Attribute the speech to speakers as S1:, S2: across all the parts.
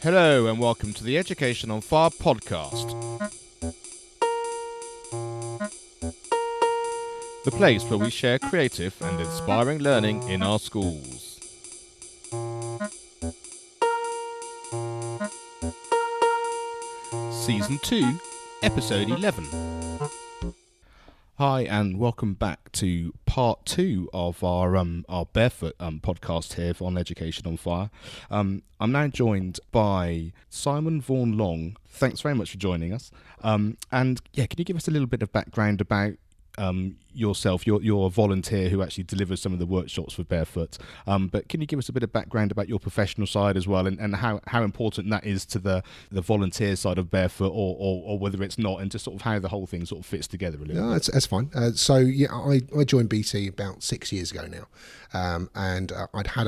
S1: Hello and welcome to the Education on Fire podcast. The place where we share creative and inspiring learning in our schools. Season 2, Episode 11. Hi and welcome back to part 2 of our Barefoot podcast here on Education on Fire. I'm now joined by Simon Vaughan Long. Thanks very much for joining us. And can you give us a little bit of background about yourself? You're a volunteer who actually delivers some of the workshops for Barefoot. But can you give us a bit of background about your professional side as well, and how important that is to the volunteer side of Barefoot, or whether it's not, and just sort of how the whole thing sort of fits together a little bit?
S2: That's fine. I joined BT about 6 years ago now, and I'd had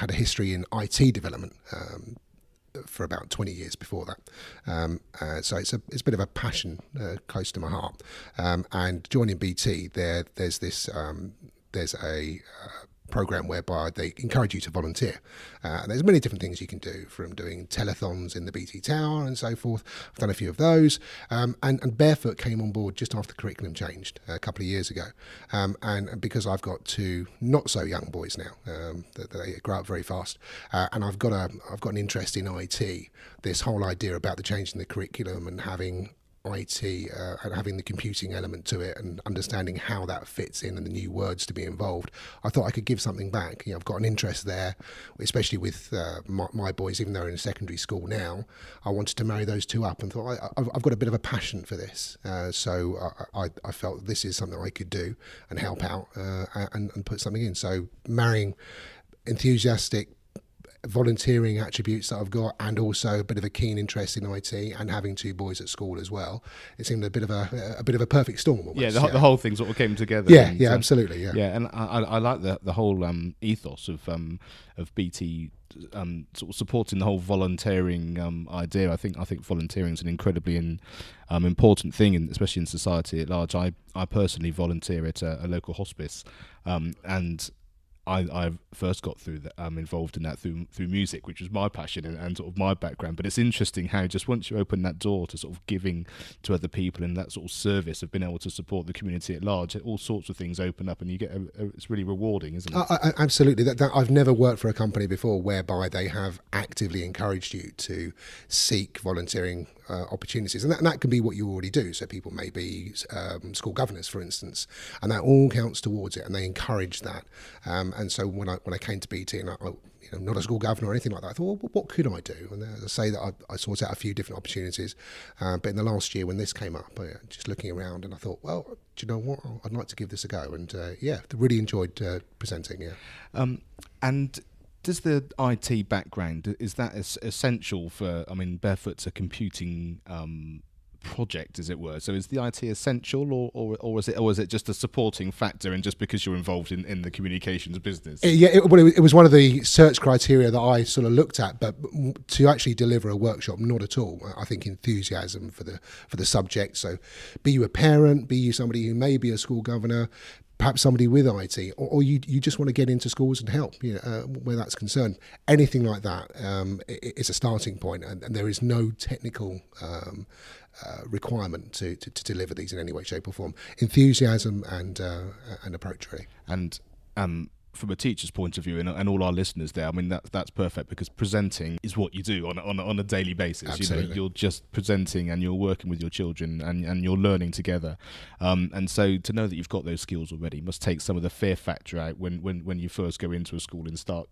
S2: a history in IT development for about 20 years before that. So it's a bit of a passion close to my heart. And joining BT, there's a program whereby they encourage you to volunteer. And there's many different things you can do, from doing telethons in the BT Tower and so forth. I've done a few of those. And Barefoot came on board just after the curriculum changed a couple of years ago. And because I've got two not so young boys now, that they grow up very fast, and I've got an interest in IT, this whole idea about the change in the curriculum and having IT and having the computing element to it and understanding how that fits in and the new words to be involved, I thought I could give something back. I've got an interest there, especially with my boys, even though they're in secondary school now. I wanted to marry those two up and thought I've got a bit of a passion for this. So I felt this is something I could do and help out and put something in. So marrying enthusiastic volunteering attributes that I've got, and also a bit of a keen interest in IT, and having two boys at school as well, it seemed a bit of a perfert storm almost.
S1: Yeah, the whole thing sort of came together.
S2: Yeah, absolutely. Yeah,
S1: and I like the whole ethos of BT sort of supporting the whole volunteering idea. I think volunteering is an incredibly important thing, especially in society at large. I personally volunteer at a local hospice, and I first got involved in that through music, which was my passion and sort of my background. But it's interesting how just once you open that door to sort of giving to other people and that sort of service of being able to support the community at large, all sorts of things open up, and you get it's really rewarding, isn't it?
S2: Absolutely. That I've never worked for a company before whereby they have actively encouraged you to seek volunteering opportunities, and that can be what you already do. So people may be school governors, for instance, and that all counts towards it, and they encourage that. And so when I came to BT, and I not a school governor or anything like that, I thought, well, what could I do? And as I say, that I sought out a few different opportunities. But in the last year, when this came up, just looking around, and I thought, well, do you know what? I'd like to give this a go. And really enjoyed presenting. Yeah.
S1: And does the IT background, is that essential for? I mean, Barefoot's a computing project, as it were. So is the IT essential, or is it just a supporting factor, and just because you're involved in the communications business?
S2: It was one of the search criteria that I sort of looked at, but to actually deliver a workshop, not at all. I think enthusiasm for the subject. So be you a parent, be you somebody who may be a school governor, perhaps somebody with IT, or you just want to get into schools and help, where that's concerned. Anything like that is a starting point, and there is no technical requirement to deliver these in any way, shape or form. Enthusiasm and approach, really.
S1: And from a teacher's point of view, and all our listeners there, I mean, that's perfect, because presenting is what you do on a daily basis.
S2: Absolutely.
S1: You're just presenting, and you're working with your children, and you're learning together. And so to know that you've got those skills already must take some of the fear factor out when you first go into a school and start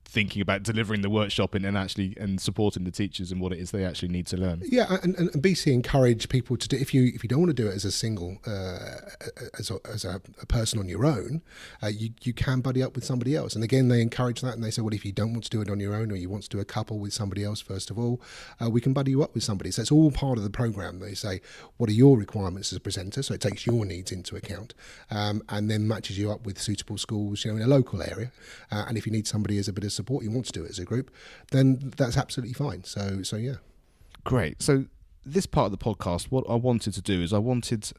S1: thinking about delivering the workshop and supporting the teachers and what it is they actually need to learn.
S2: Yeah, and BC encourage people to do, if you don't want to do it as a single, as a person on your own, you can buddy up with somebody else. And again, they encourage that, and they say, well, if you don't want to do it on your own, or you want to do a couple with somebody else, first of all, we can buddy you up with somebody. So it's all part of the program. They say, what are your requirements as a presenter? So it takes your needs into account, and then matches you up with suitable schools, in a local area. And if you need somebody as a bit of support, you want to do it as a group, then that's absolutely fine. So yeah.
S1: Great. So this part of the podcast, what I wanted to do is I wanted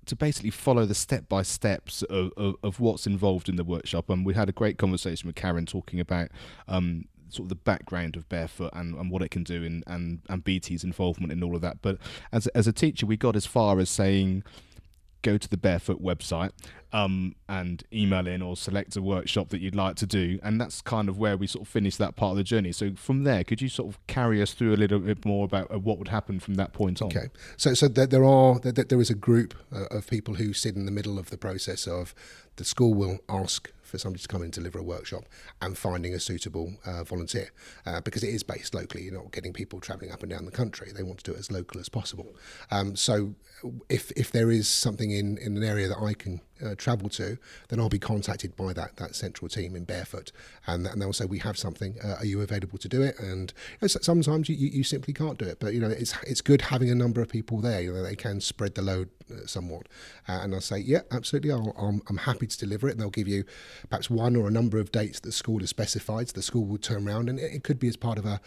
S1: to basically follow the step-by-steps of what's involved in the workshop. And we had a great conversation with Karen talking about sort of the background of Barefoot and what it can do, and BT's involvement in all of that. But as a teacher, we got as far as saying, go to the Barefoot website and email in or select a workshop that you'd like to do, and that's kind of where we sort of finished that part of the journey. So from there, could you sort of carry us through a little bit more about what would happen from that point on?
S2: Okay, so there is a group of people who sit in the middle of the process of the school will ask for somebody to come and deliver a workshop and finding a suitable volunteer, because it is based locally. You're not getting people travelling up and down the country. They want to do it as local as possible. So if there is something in an area that I can travel to, then I'll be contacted by that central team in Barefoot, and they'll say, we have something, are you available to do it? And sometimes you simply can't do it, but it's good having a number of people there. They can spread the load somewhat, and I'll say, yeah, absolutely, I'm happy to deliver it, and they'll give you perhaps one or a number of dates that the school has specified. So the school will turn around, and it could be as part of a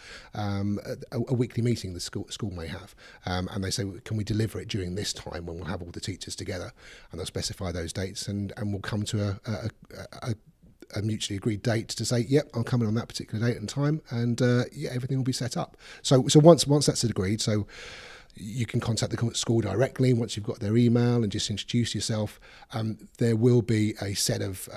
S2: weekly meeting the school may have, and they say, can we deliver it during this time when we'll have all the teachers together? And they'll specify those dates, and we'll come to a mutually agreed date to say, yep, I'll come in on that particular date and time, and everything will be set up. So once that's agreed, so you can contact the school directly once you've got their email and just introduce yourself. There will be a set of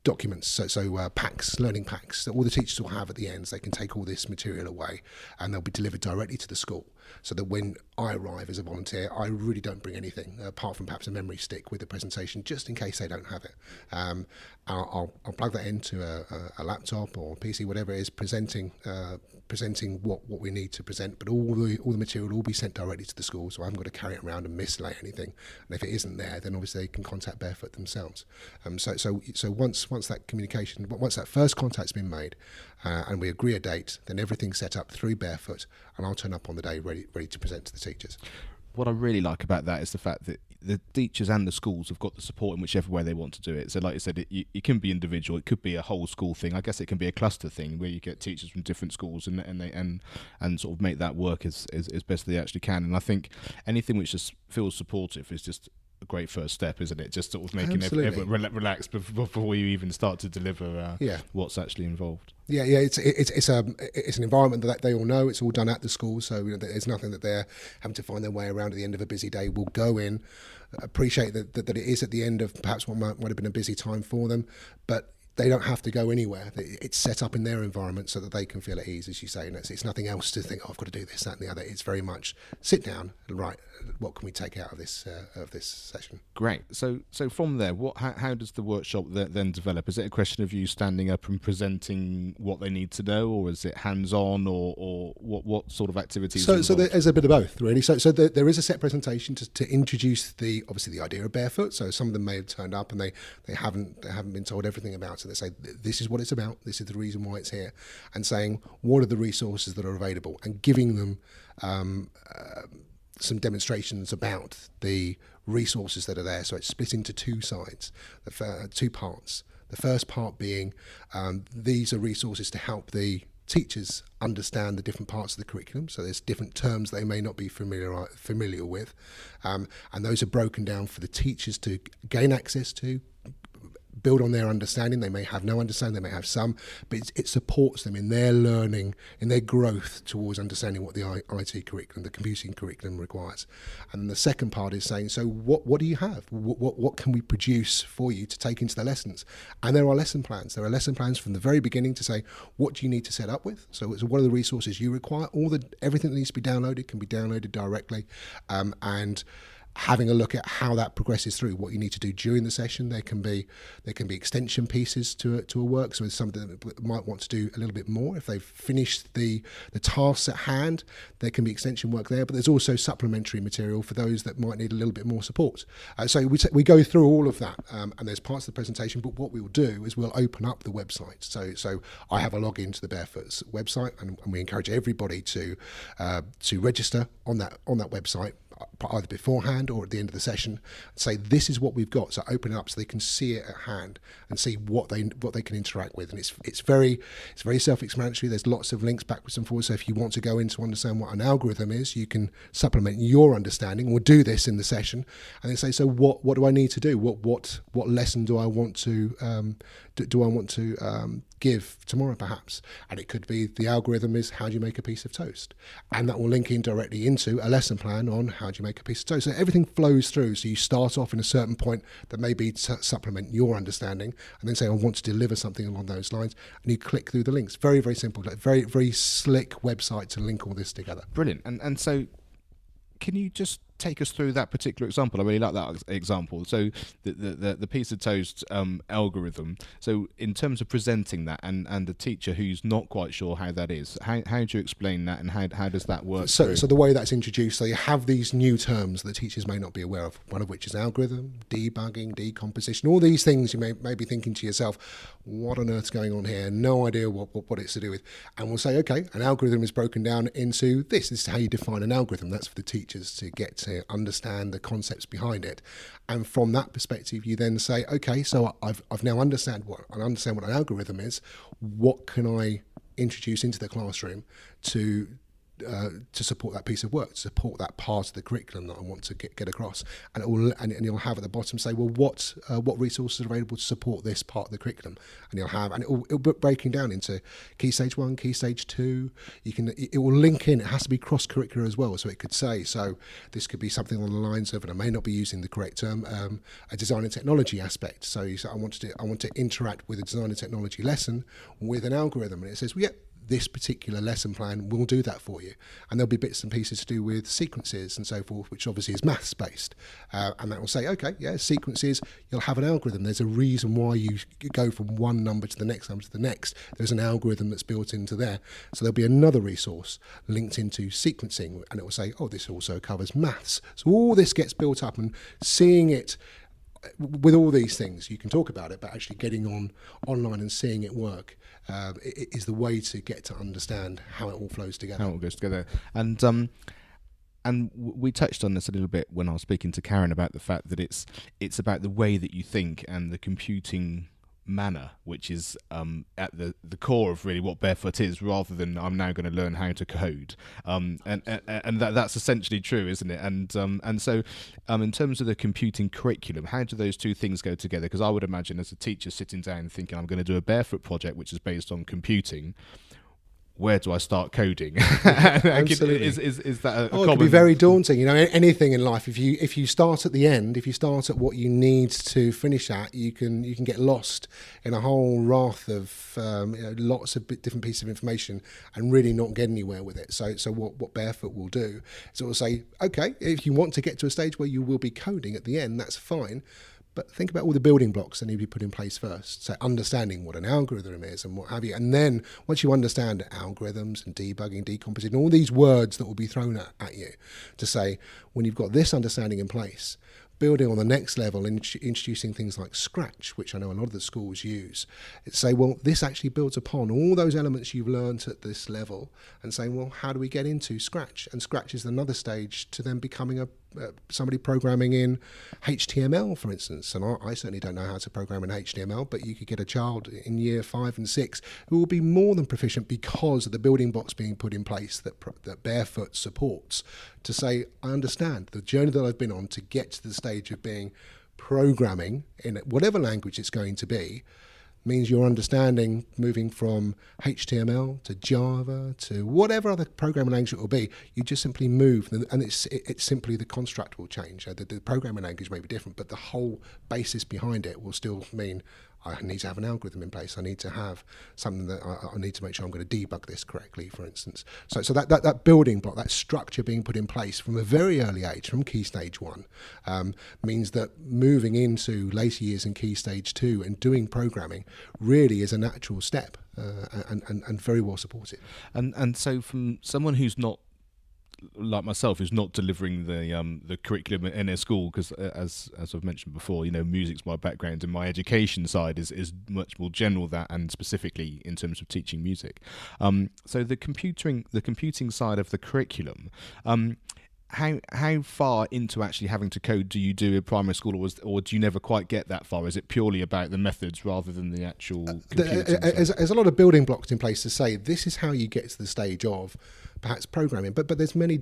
S2: documents, so packs, learning packs that all the teachers will have at the end. So they can take all this material away, and they'll be delivered directly to the school, so that when I arrive as a volunteer, I really don't bring anything apart from perhaps a memory stick with the presentation, just in case they don't have it. I'll plug that into a laptop or PC, whatever it is, presenting what we need to present, but all the material will be sent directly to the school, so I haven't got to carry it around and mislay anything. And if it isn't there, then obviously they can contact Barefoot themselves. So once that communication, once that first contact's been made, and we agree a date, then everything's set up through Barefoot, and I'll turn up on the day ready to present to the teachers.
S1: What I really like about that is the fact that the teachers and the schools have got the support in whichever way they want to do it. So like you said, it can be individual, it could be a whole school thing. I guess it can be a cluster thing where you get teachers from different schools and sort of make that work as best they actually can. And I think anything which just feels supportive is just a great first step, isn't it? Just sort of making everyone relax before you even start to deliver what's actually involved.
S2: Yeah, it's an environment that they all know. It's all done at the school, so there's nothing that they're having to find their way around at the end of a busy day. We'll go in, appreciate that it is at the end of perhaps what might have been a busy time for them, but they don't have to go anywhere. It's set up in their environment so that they can feel at ease, as you say. And it's nothing else to think, I've got to do this, that, and the other. It's very much sit down, right, what can we take out of this session? Great.
S1: So from there, how does the workshop then develop? Is it a question of you standing up and presenting what they need to know, or is it hands-on, or what sort of activities?
S2: So there's a bit of both, really. So there is a set presentation to introduce the idea of Barefoot. So some of them may have turned up and they haven't been told everything about it. They say, this is what it's about, this is the reason why it's here, and saying what are the resources that are available, and giving them some demonstrations about the resources that are there. So it's split into two sides, two parts. The first part being these are resources to help the teachers understand the different parts of the curriculum. So there's different terms they may not be familiar with, and those are broken down for the teachers to gain access to, build on their understanding. They may have no understanding, they may have some, but it supports them in their learning, in their growth towards understanding what the IT curriculum, the computing curriculum requires. And then the second part is saying, so what do you have? What can we produce for you to take into the lessons? And there are lesson plans. There are lesson plans from the very beginning to say, what do you need to set up with? So what are the resources you require? Everything that needs to be downloaded can be downloaded directly, and having a look at how that progresses through, what you need to do during the session. There can be extension pieces to a work, so it's something that might want to do a little bit more. If they've finished the tasks at hand, there can be extension work there, but there's also supplementary material for those that might need a little bit more support. So we go through all of that, and there's parts of the presentation, but what we will do is we'll open up the website. So I have a login to the Barefoot's website, and we encourage everybody to register on that website. either beforehand or at the end of the session, say this is what we've got. So open it up so they can see it at hand and see what they can interact with. And it's very self-explanatory. There's lots of links backwards and forwards. So if you want to go in to understand what an algorithm is, you can supplement your understanding. We'll do this in the session, and then say, so what do I need to do? What lesson do I want to give tomorrow, perhaps? And it could be the algorithm is how do you make a piece of toast, and that will link in directly into a lesson plan on how do you make a piece of toast. So everything flows through. So you start off in a certain point that may be to supplement your understanding, and then say I want to deliver something along those lines, and you click through the links. Very, very simple, like very, very slick website to link all this together.
S1: Brilliant. And so can you just take us through that particular example? I really like that example. So the piece of toast algorithm. So in terms of presenting that and the teacher who's not quite sure how that is, how do you explain that, and how does that work?
S2: So the way that's introduced, so you have these new terms that teachers may not be aware of, one of which is algorithm, debugging, decomposition, all these things you may be thinking to yourself, what on earth's going on here? No idea what it's to do with. And we'll say, okay, an algorithm is broken down into this. This is how you define an algorithm. That's for the teachers to get to understand the concepts behind it. And from that perspective, you then say, okay, so I've now understand what an algorithm is. What can I introduce into the classroom to support that piece of work, to support that part of the curriculum that I want to get across, and you'll have at the bottom say, well, what resources are available to support this part of the curriculum, and it'll be breaking down into Key Stage 1, Key Stage 2. It will link in. It has to be cross curricular as well, so it could say, so this could be something along the lines of, and I may not be using the correct term, a design and technology aspect. So you say, I want to interact with a design and technology lesson with an algorithm, and it says, well, yeah, this particular lesson plan will do that for you. And there'll be bits and pieces to do with sequences and so forth, which obviously is maths based. And that will say, okay, yeah, sequences, you'll have an algorithm. There's a reason why you go from one number to the next number to the next. There's an algorithm that's built into there. So there'll be another resource linked into sequencing, and it will say, oh, this also covers maths. So all this gets built up, and seeing it with all these things, you can talk about it, but actually getting online and seeing it work is the way to get to understand how it all flows together.
S1: How it all goes together. And we touched on this a little bit when I was speaking to Karen about the fact that it's about the way that you think and the computing manner, which is at the core of really what Barefoot is, rather than I'm now going to learn how to code, and that's essentially true, isn't it? And so in terms of the computing curriculum, how do those two things go together? Because I would imagine as a teacher sitting down and thinking I'm going to do a Barefoot project which is based on computing, where do I start coding?
S2: Absolutely.
S1: Is that a
S2: common... It can be very daunting. You know, anything in life, if you start at the end, if you start at what you need to finish at, you can get lost in a whole raft of lots of different pieces of information and really not get anywhere with it. So what Barefoot will do is it will say, okay, if you want to get to a stage where you will be coding at the end, that's fine. But think about all the building blocks that need to be put in place first. So understanding what an algorithm is and what have you. And then once you understand algorithms and debugging, decomposition, all these words that will be thrown at you, to say, when you've got this understanding in place, building on the next level, introducing things like Scratch, which I know a lot of the schools use, say, well, this actually builds upon all those elements you've learned at this level, and saying, well, how do we get into Scratch? And Scratch is another stage to then becoming somebody programming in HTML, for instance. And I certainly don't know how to program in HTML, but you could get a child in year 5 and 6 who will be more than proficient because of the building blocks being put in place that Barefoot supports, to say, I understand the journey that I've been on to get to the stage of being programming in whatever language it's going to be, means your understanding moving from HTML to Java to whatever other programming language it will be, you just simply move, and it's simply the construct will change. The programming language may be different, but the whole basis behind it will still mean I need to have an algorithm in place. I need to have something that I need to make sure I'm going to debug this correctly, for instance. So that building block, that structure being put in place from a very early age, from Key Stage 1, means that moving into later years in Key Stage 2 and doing programming really is a natural step and very well supported.
S1: And so from someone who's not, like myself, who's not delivering the curriculum in a school, because as I've mentioned before, music's my background, and my education side is much more general that, and specifically in terms of teaching music. So the computing side of the curriculum, how far into actually having to code do you do in primary school, or do you never quite get that far? Is it purely about the methods rather than the actual computing?
S2: There's a lot of building blocks in place to say this is how you get to the stage of perhaps programming, but there's many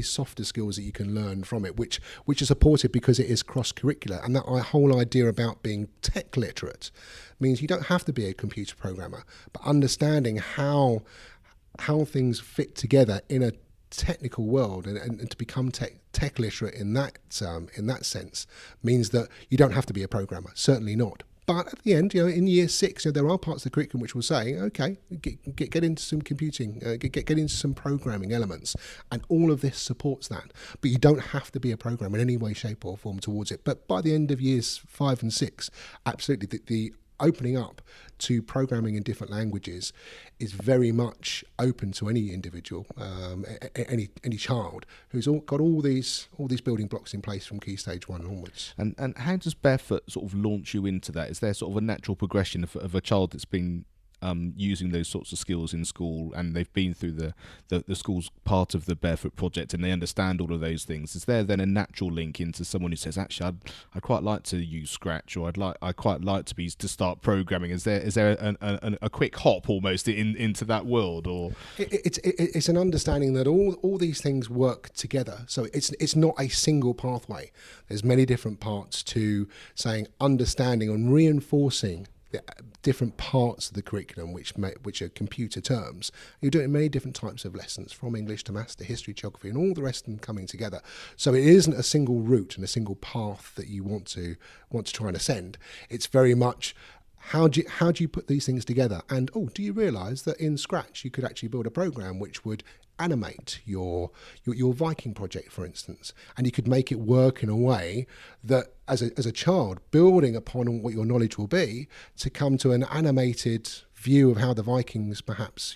S2: softer skills that you can learn from it, which are supported because it is cross-curricular. And that whole idea about being tech literate means you don't have to be a computer programmer, but understanding how things fit together in a technical world, and to become tech literate in that sense means that you don't have to be a programmer, certainly not. But at the end, in year 6, there are parts of the curriculum which will say, okay, get into some computing, get into some programming elements, and all of this supports that. But you don't have to be a programmer in any way, shape, or form towards it. But by the end of years 5 and 6, absolutely, the opening up to programming in different languages is very much open to any individual, any child who's got all these building blocks in place from Key Stage 1 onwards.
S1: And how does Barefoot sort of launch you into that? Is there sort of a natural progression of a child that's been using those sorts of skills in school, and they've been through the school's part of the Barefoot project, and they understand all of those things? Is there then a natural link into someone who says, actually, I'd quite like to use Scratch, or I'd quite like to start programming? Is there a quick hop almost into that world, or
S2: it's an understanding that all these things work together? So it's not a single pathway. There's many different parts to saying, understanding and reinforcing different parts of the curriculum which are computer terms. You're doing many different types of lessons, from English to maths to history, geography, and all the rest of them coming together. So it isn't a single route and a single path that you want to try and ascend. It's very much how do you put these things together? And do you realise that in Scratch you could actually build a program which would animate your Viking project, for instance, and you could make it work in a way that as a child, building upon what your knowledge will be, to come to an animated view of how the Vikings perhaps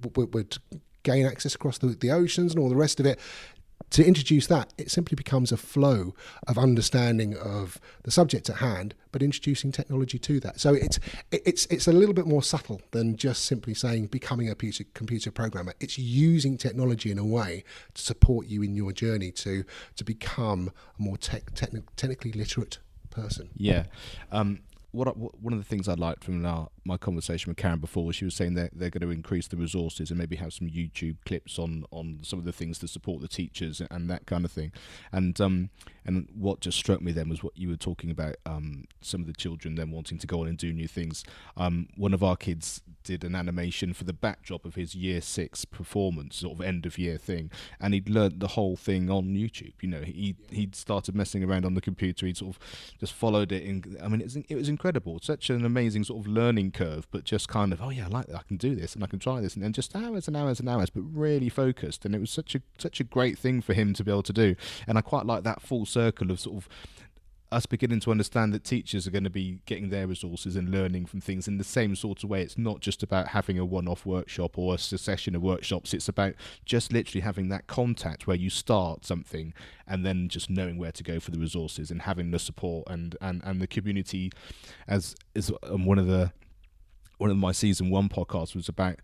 S2: would gain access across the oceans and all the rest of it. To introduce that, it simply becomes a flow of understanding of the subject at hand, but introducing technology to that. So it's a little bit more subtle than just simply saying becoming a computer programmer. It's using technology in a way to support you in your journey to become a more technically literate person.
S1: Yeah. One of the things I liked from my conversation with Karen before was she was saying that they're going to increase the resources and maybe have some YouTube clips on some of the things to support the teachers and that kind of thing. And what just struck me then was what you were talking about, some of the children then wanting to go on and do new things. One of our kids did an animation for the backdrop of his year 6 performance, sort of end of year thing, and he'd learnt the whole thing on YouTube. He'd started messing around on the computer. He'd sort of just followed it. It was incredible. Such an amazing sort of learning curve, but just kind of, oh yeah, I like that. I can do this and I can try this, and then just hours and hours and hours, but really focused. And it was such a great thing for him to be able to do. And I quite like that full circle of sort of us beginning to understand that teachers are going to be getting their resources and learning from things in the same sort of way. It's not just about having a one-off workshop or a succession of workshops. It's about just literally having that contact where you start something and then just knowing where to go for the resources and having the support and the community. As is one of my season 1 podcasts was about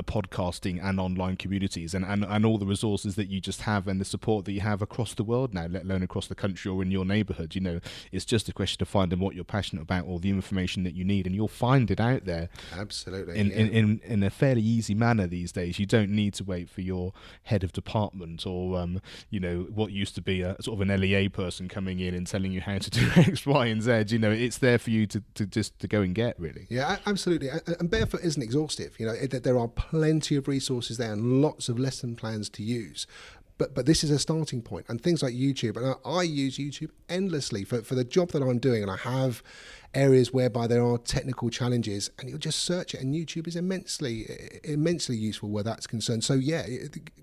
S1: podcasting and online communities and all the resources that you just have and the support that you have across the world now, let alone across the country or in your neighborhood. It's just a question of finding what you're passionate about or the information that you need, and you'll find it out there.
S2: Absolutely.
S1: In a fairly easy manner these days. You don't need to wait for your head of department or what used to be a sort of an LEA person coming in and telling you how to do X, Y, and Z. It's there for you to go and get, really.
S2: Yeah, absolutely. And Barefoot isn't exhaustive. There are plenty of resources there and lots of lesson plans to use. But this is a starting point. And things like YouTube, and I use YouTube endlessly for the job that I'm doing, and I have areas whereby there are technical challenges, and you'll just search it, and YouTube is immensely useful where that's concerned. So yeah,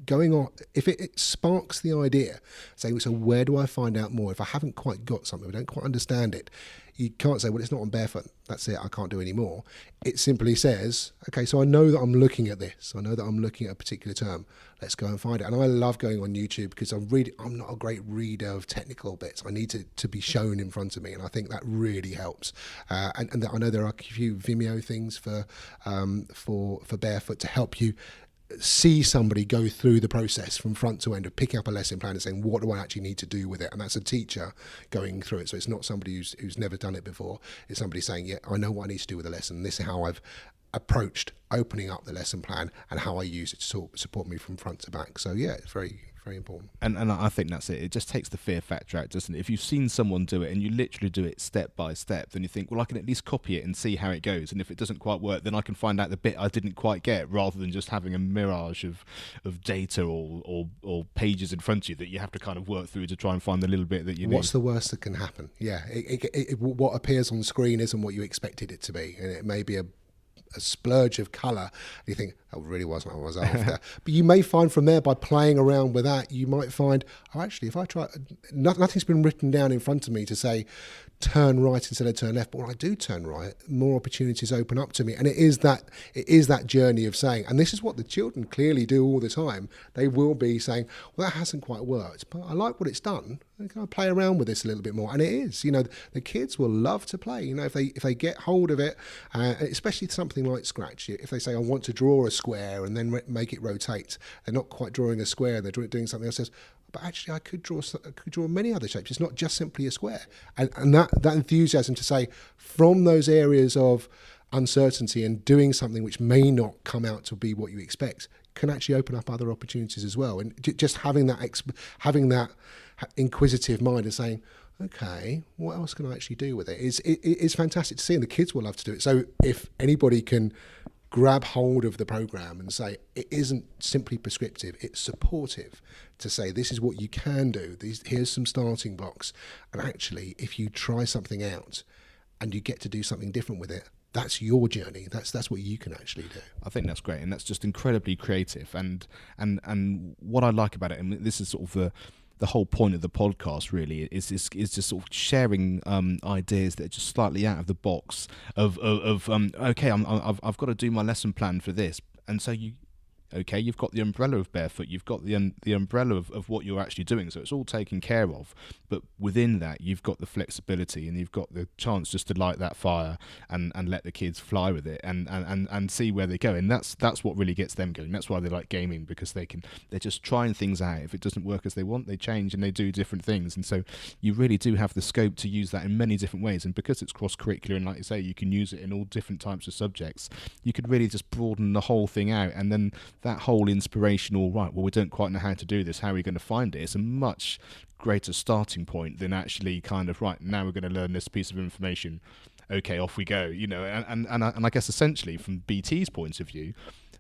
S2: going on, if it sparks the idea, saying, so where do I find out more? If I haven't quite got something, I don't quite understand it, you can't say, well, it's not on Barefoot, that's it, I can't do any more. It simply says, okay, so I know that I'm looking at this, I know that I'm looking at a particular term, let's go and find it. And I love going on YouTube because I'm not a great reader of technical bits. I need to be shown in front of me, and I think that really helps. And I know there are a few Vimeo things for Barefoot to help you see somebody go through the process from front to end of picking up a lesson plan and saying, what do I actually need to do with it? And that's a teacher going through it. So it's not somebody who's never done it before. It's somebody saying, yeah, I know what I need to do with the lesson. This is how I've approached opening up the lesson plan and how I use it to support me from front to back. So yeah, it's very, very important.
S1: And I think that's it. It just takes the fear factor out, doesn't it? If you've seen someone do it and you literally do it step by step, then you think, well, I can at least copy it and see how it goes. And if it doesn't quite work, then I can find out the bit I didn't quite get, rather than just having a mirage of data or pages in front of you that you have to kind of work through to try and find the little bit that you need.
S2: What's the worst that can happen? Yeah, what appears on screen isn't what you expected it to be. And it may be a splurge of colour. You think, oh, it really wasn't what I was after. But you may find from there, by playing around with that, you might find, oh, actually, if I try, nothing's been written down in front of me to say turn right instead of turn left. But when I do turn right, more opportunities open up to me. And it is that journey of saying, and this is what the children clearly do all the time. They will be saying, well, that hasn't quite worked, but I like what it's done. Can I play around with this a little bit more? And it is, the kids will love to play. If they get hold of it, especially something like Scratch. If they say, I want to draw a square and then make it rotate, they're not quite drawing a square, they're doing something else. Says, but actually, I could draw many other shapes. It's not just simply a square. And that enthusiasm to say, from those areas of uncertainty and doing something which may not come out to be what you expect, can actually open up other opportunities as well. And just having that inquisitive mind and saying, okay, what else can I actually do with it? It's fantastic to see, and the kids will love to do it. So if anybody can grab hold of the program and say it isn't simply prescriptive, it's supportive, to say this is what you can do, here's some starting blocks, and actually if you try something out and you get to do something different with it, that's your journey. That's what you can actually do.
S1: I think that's great, and that's just incredibly creative. And what I like about it, and this is sort of the whole point of the podcast really, is just sort of sharing ideas that are just slightly out of the box of okay, I've got to do my lesson plan for this, and so you've got the umbrella of Barefoot, you've got the umbrella of what you're actually doing, so it's all taken care of, but within that you've got the flexibility and you've got the chance just to light that fire and let the kids fly with it and see where they go. And that's what really gets them going. That's why they like gaming, because they're just trying things out. If it doesn't work as they want, they change and they do different things, and so you really do have the scope to use that in many different ways. And because it's cross-curricular, and like you say, you can use it in all different types of subjects, you could really just broaden the whole thing out. And then that whole inspirational, right, well, we don't quite know how to do this, how are we going to find it? It's a much greater starting point than actually kind of, right, now we're going to learn this piece of information, okay, off we go, and I guess essentially from BT's point of view,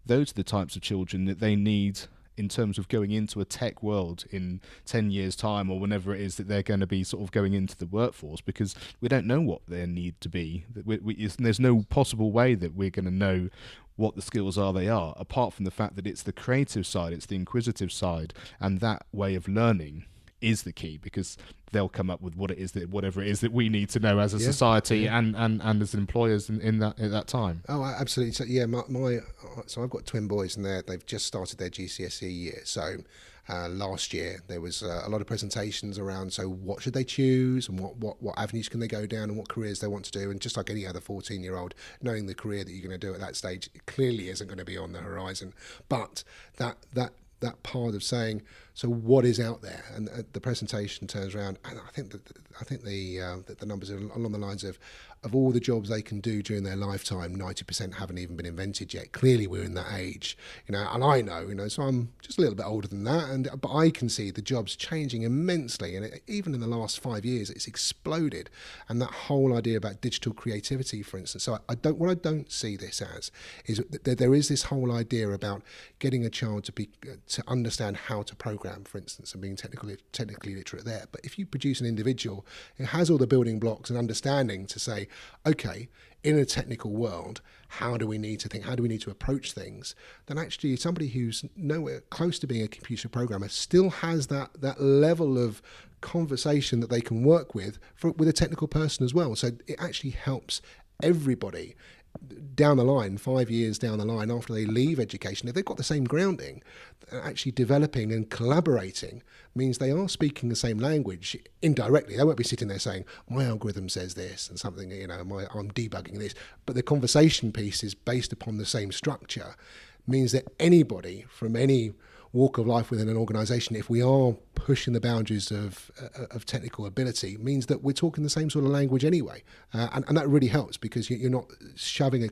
S1: those are the types of children that they need in terms of going into a tech world in 10 years time, or whenever it is that they're going to be sort of going into the workforce, because we don't know what their need to be. There's no possible way that we're going to know what the skills are they are, apart from the fact that it's the creative side, it's the inquisitive side, and that way of learning is the key, because they'll come up with whatever it is that we need to know as a society and as employers in that time.
S2: Oh, absolutely. So yeah, so I've got twin boys, and they've just started their GCSE year. So last year there was a lot of presentations around, so what should they choose, and what avenues can they go down, and what careers they want to do. And just like any other 14-year-old, knowing the career that you're going to do at that stage clearly isn't going to be on the horizon. But that part of saying, so what is out there, and the presentation turns around, and I think the numbers are along the lines of all the jobs they can do during their lifetime, 90% haven't even been invented yet. Clearly we're in that age, and I know, so I'm just a little bit older than that, but I can see the jobs changing immensely, and even in the last 5 years it's exploded. And that whole idea about digital creativity, for instance, so what I don't see this as is that there is this whole idea about getting a child to understand how to program, for instance, and being technically literate there. But if you produce an individual who has all the building blocks and understanding to say, okay, in a technical world, how do we need to think, how do we need to approach things, then actually somebody who's nowhere close to being a computer programmer still has that level of conversation that they can work with a technical person as well. So it actually helps everybody down the line, 5 years down the line after they leave education, if they've got the same grounding, actually developing and collaborating means they are speaking the same language indirectly. They won't be sitting there saying, my algorithm says this and something, I'm debugging this, but the conversation piece is based upon the same structure, means that anybody from any walk of life within an organization, if we are pushing the boundaries of technical ability, means that we're talking the same sort of language anyway. And that really helps, because you're not shoving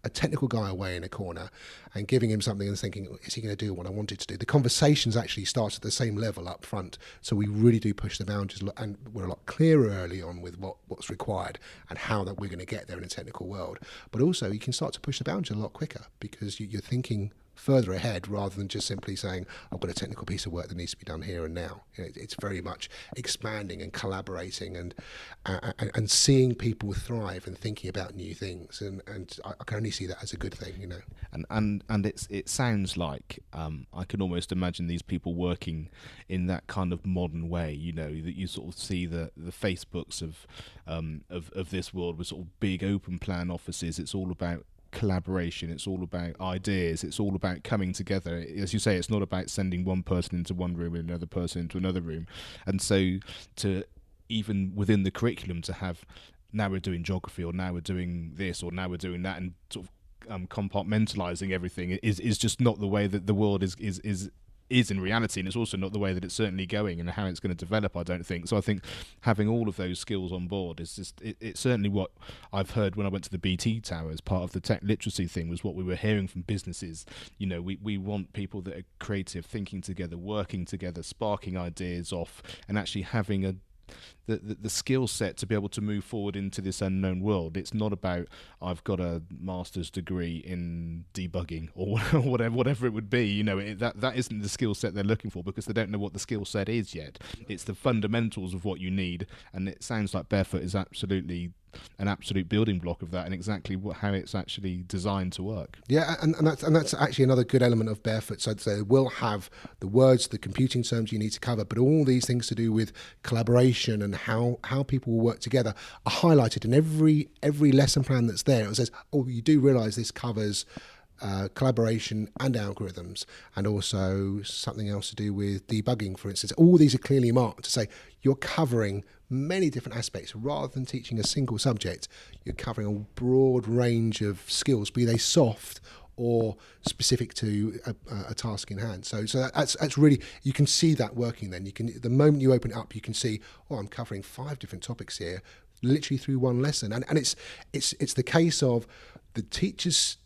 S2: a technical guy away in a corner and giving him something and thinking, is he going to do what I wanted to do? The conversations actually start at the same level up front. So we really do push the boundaries, and we're a lot clearer early on with what's required and how that we're going to get there in a technical world. But also you can start to push the boundaries a lot quicker, because you're thinking further ahead rather than just simply saying, I've got a technical piece of work that needs to be done here and now. It's very much expanding and collaborating and seeing people thrive and thinking about new things. And I can only see that as a good thing,
S1: And it sounds like I can almost imagine these people working in that kind of modern way, that you sort of see the Facebooks of this world with sort of big open plan offices. It's all about collaboration, it's all about ideas, it's all about coming together. As you say, it's not about sending one person into one room and another person into another room. And so to even within the curriculum to have, now we're doing geography, or now we're doing this, or now we're doing that, and sort of compartmentalizing everything is just not the way that the world is in reality, and it's also not the way that it's certainly going and how it's going to develop, I don't think. So I think having all of those skills on board is just, it's certainly what I've heard when I went to the BT Tower as part of the tech literacy thing, was what we were hearing from businesses. We want people that are creative, thinking together, working together, sparking ideas off, and actually having the skill set to be able to move forward into this unknown world. It's not about, I've got a master's degree in debugging or whatever it would be. That isn't the skill set they're looking for, because they don't know what the skill set is yet. It's the fundamentals of what you need, and it sounds like Barefoot is absolutely an absolute building block of that, and exactly how it's actually designed to work.
S2: Yeah, and that's actually another good element of Barefoot. So they will have the words, the computing terms you need to cover, but all these things to do with collaboration and how people will work together are highlighted in every lesson plan that's there. It says, oh, you do realise this covers collaboration and algorithms, and also something else to do with debugging, for instance. All these are clearly marked to say you're covering many different aspects. Rather than teaching a single subject, you're covering a broad range of skills, be they soft or specific to a task in hand. So that's really, you can see that working then. The moment you open it up, you can see, oh, I'm covering 5 different topics here, literally through one lesson. And it's the case of the teachers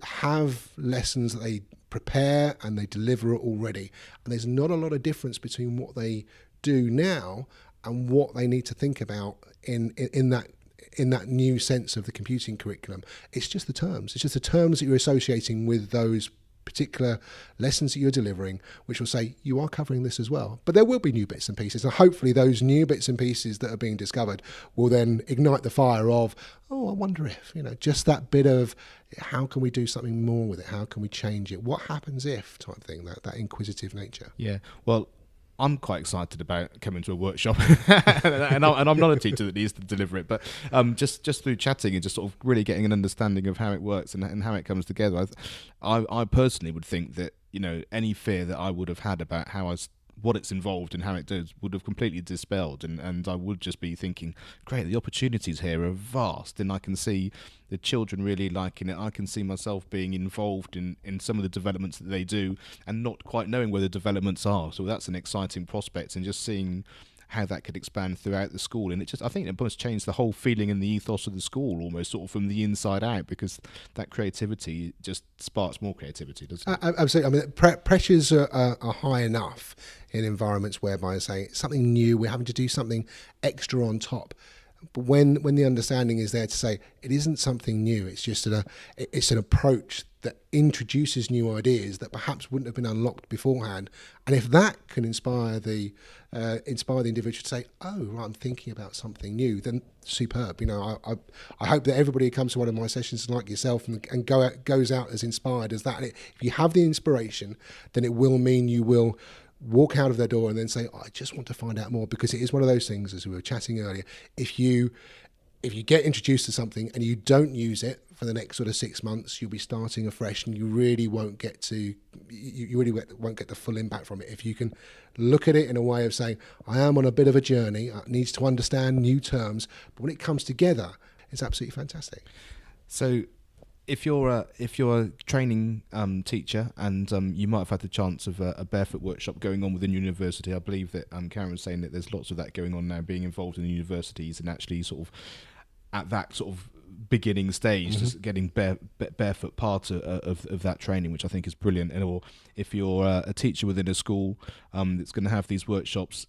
S2: have lessons that they prepare and they deliver it already. And there's not a lot of difference between what they do now and what they need to think about in that new sense of the computing curriculum. It's just the terms. It's just the terms that you're associating with those particular lessons that you're delivering, which will say you are covering this as well. But there will be new bits and pieces, and hopefully those new bits and pieces that are being discovered will then ignite the fire of, oh, I wonder if, just that bit of how can we do something more with it? How can we change it? What happens if type thing, that inquisitive nature.
S1: Yeah, well, I'm quite excited about coming to a workshop, and I'm not a teacher that needs to deliver it, but just through chatting and just sort of really getting an understanding of how it works and how it comes together, I personally would think that any fear that I would have had about what it's involved and how it does would have completely dispelled, and I would just be thinking, great, the opportunities here are vast, and I can see the children really liking it. I can see myself being involved in some of the developments that they do and not quite knowing where the developments are. So that's an exciting prospect, and just seeing how that could expand throughout the school. And I think it must change the whole feeling and the ethos of the school, almost sort of from the inside out, because that creativity just sparks more creativity, doesn't it?
S2: Absolutely. I mean, pressures are high enough in environments whereby, say, something new, we're having to do something extra on top. But when the understanding is there to say it isn't something new, it's just it's an approach that introduces new ideas that perhaps wouldn't have been unlocked beforehand. And if that can inspire the individual to say, oh, right, I'm thinking about something new, then superb. I hope that everybody who comes to one of my sessions like yourself and goes out as inspired as that. And if you have the inspiration, then it will mean you will walk out of their door and then say, oh, I just want to find out more, because it is one of those things, as we were chatting earlier, if you get introduced to something and you don't use it for the next sort of 6 months, you'll be starting afresh, and you really won't get the full impact from it. If you can look at it in a way of saying, I am on a bit of a journey, it needs to understand new terms, but when it comes together, it's absolutely fantastic.
S1: So if you're a training teacher and you might have had the chance of a barefoot workshop going on within university, I believe that Karen was saying that there's lots of that going on now, being involved in universities and actually sort of at that sort of beginning stage, just getting barefoot part of that training, which I think is brilliant. And or if you're a teacher within a school that's going to have these workshops,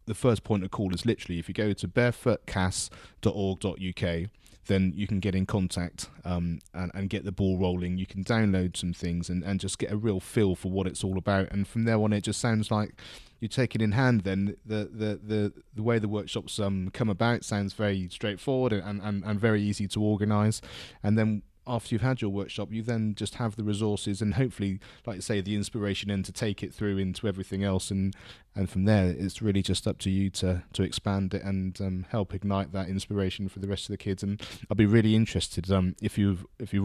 S1: the first point of call is literally if you go to barefootcas.org.uk, then you can get in contact and get the ball rolling. You can download some things and just get a real feel for what it's all about. And from there on, it just sounds like you take it in hand. Then the way the workshops come about sounds very straightforward and very easy to organise. And then after you've had your workshop, you then just have the resources and hopefully, like you say, the inspiration and to take it through into everything else. And from there, it's really just up to you to expand it and help ignite that inspiration for the rest of the kids. And I'd be really interested if you're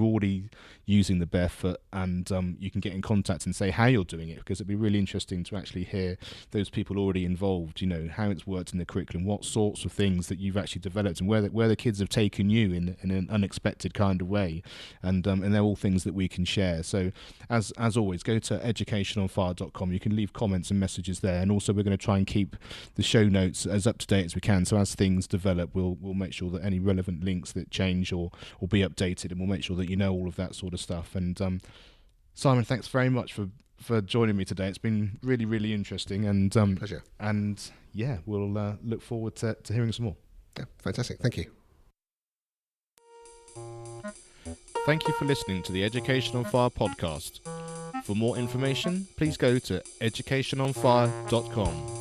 S1: already using the barefoot and you can get in contact and say how you're doing it, because it'd be really interesting to actually hear those people already involved, you know, how it's worked in the curriculum, what sorts of things that you've actually developed, and where the kids have taken you in an unexpected kind of way. And they're all things that we can share. So as always, go to educationonfire.com. You can leave comments and messages there, and also we're going to try and keep the show notes as up to date as we can. So as things develop, we'll make sure that any relevant links that change or be updated, and we'll make sure that you know all of that sort of stuff. And Simon, thanks very much for joining me today. It's been really, really interesting, and
S2: Pleasure.
S1: And yeah, we'll look forward to hearing some more.
S2: Yeah, fantastic. Thank you.
S1: Thank you for listening to the Education on Fire podcast. For more information, please go to educationonfire.com.